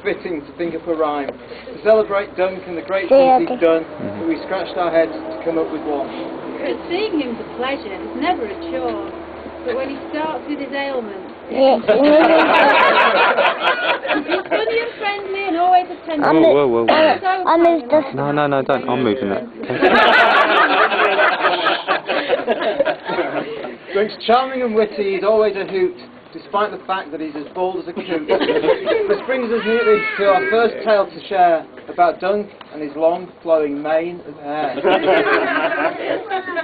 fitting to think up a rhyme. To celebrate Dunc and the great things he's done, that we scratched our heads to come up with one. But seeing him's a pleasure, it's never a chore. But when he starts with his ailments, he's funny and friendly and always attentive. Whoa. I moved the... No, don't. I'm moving it. Dunc's charming and witty, he's always a hoot, despite the fact that he's as bald as a coot. This brings us neatly to our first tale to share about Dunc and his long, flowing mane of hair.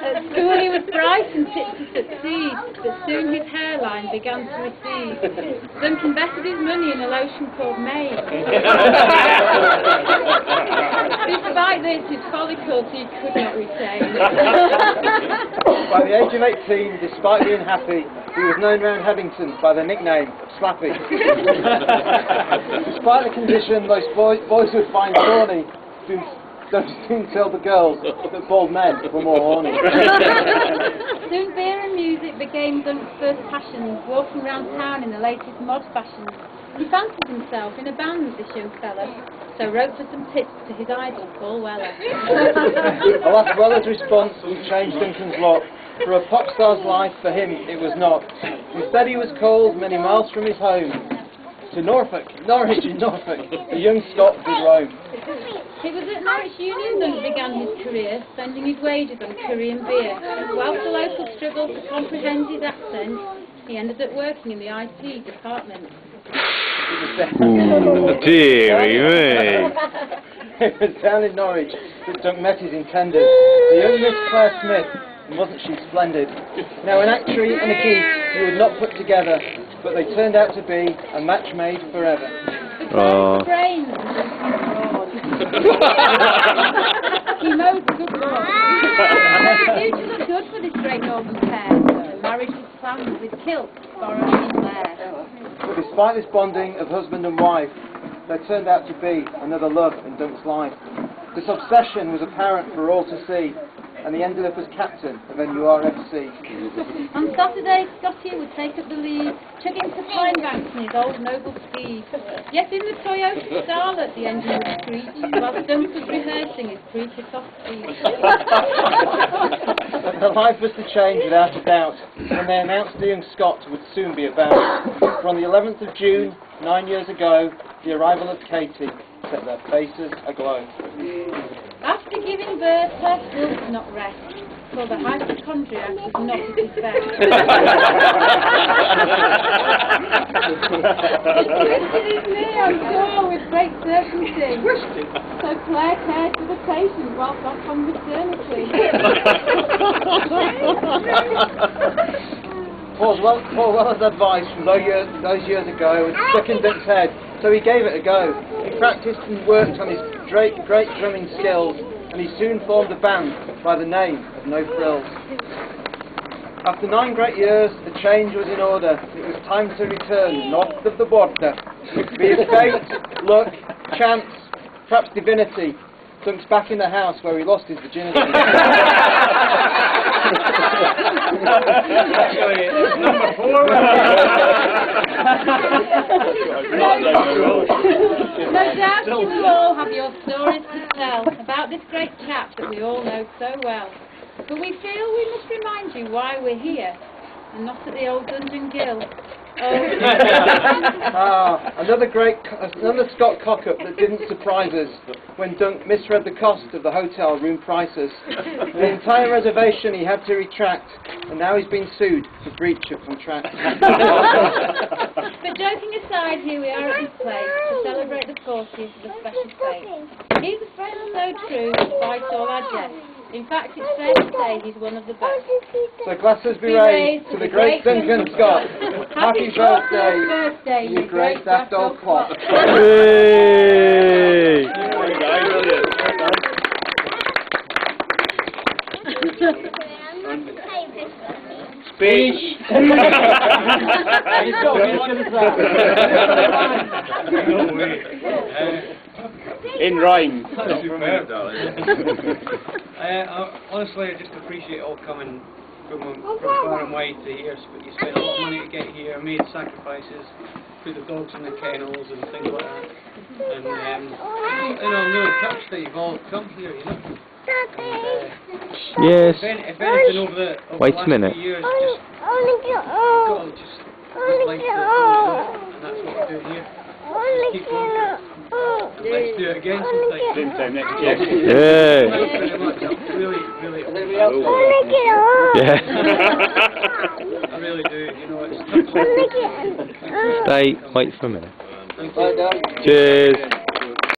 At school he was bright and fit to succeed, but soon his hairline began to recede. Dunc invested his money in a lotion called May. Despite this, his follicles he could not retain. By the age of 18, despite being happy, he was known round Headington by the nickname Slappy. Despite the condition most boys would find thorny, don't soon tell the girls that bald men were more horny. Soon beer and music became Dunc's first passion, walking round town in the latest mod fashions. He fancied himself in a band with this young fella, so wrote for some tips to his idol, Paul Weller. Alas, Weller's response changed Duncan's lot. For a pop star's life, for him it was not. Instead he was called many miles from his home to Norwich in Norfolk, a young Scot did roam. It was at Norwich Union Dunc began his career, spending his wages on curry and beer. Whilst the local struggled to comprehend his accent, he ended up working in the IT department. Dearie me. It was down in Norwich that Dunc met his intended, the young Miss Claire Smith, and wasn't she splendid? Now an actuary and a geek you would not put together, but they turned out to be a match made forever. The brains. He mowed the good lawn. The future looked good for this great northern pair. The marriage was planned with kilts borrowed in Blair. But despite this bonding of husband and wife, there turned out to be another love in Dunc's life. This obsession was apparent for all to see, and he ended up as captain of NURFC. On Saturday, Scotty would take up the lead, chugging to pine banks in his old noble steed. Yet in the Toyota Starlet the engine would screech, while Dunc was rehearsing his preacher soft speech. But their life was to change without a doubt, when they announced the young Scot would soon be about. For on the 11th of June, 9 years ago, the arrival of Katie set their faces aglow. After giving birth, her still could not rest, for the hypochondriac was not at his best. He twisted his knee, I'm sure, with great certainty. So Claire cared for the patient whilst off on maternity. Paul Weller's advice from those years ago had stuck in Dunc's head, so he gave it a go. He practised and worked on his great drumming skills, and he soon formed a band by the name of No Frills. After 9 great years, the change was in order. It was time to return north of the border. Be it fate, luck, chance, perhaps divinity, Dunc's back in the house where he lost his virginity. Actually, it's number 4. No doubt you will all have your stories to tell about this great chap that we all know so well. But we feel we must remind you why we're here, and not at the old Dungeon Gill. Another Scot cock-up that didn't surprise us when Dunc misread the cost of the hotel room prices. The entire reservation he had to retract, and now he's been sued for breach of contract. But joking aside, here we are at this place to celebrate the 40th of a special fate. He's a friend so true, despite all our jests. In fact, it's fair to say he's one of the best. So glasses be raised to the great Duncan Scott. Happy birthday, you great daft old clock. Hey! Speech! In rhyme. Honestly, I just appreciate all coming from far and wide to here. You spent a lot of money to get here, made sacrifices, put the dogs in the kennels and things like that. I'm really touched that you've all come here, you know. Yes. If anything over the Wait a last minute. few years, just like to go and that's what we're doing here. Just keep going. Let's do it again sometime. Same time next year. Yeah. Thanks very much. I'm really Yeah. I really do. You know, it's Stay. Wait for a minute. Thank you. Bye, Dunc. Cheers.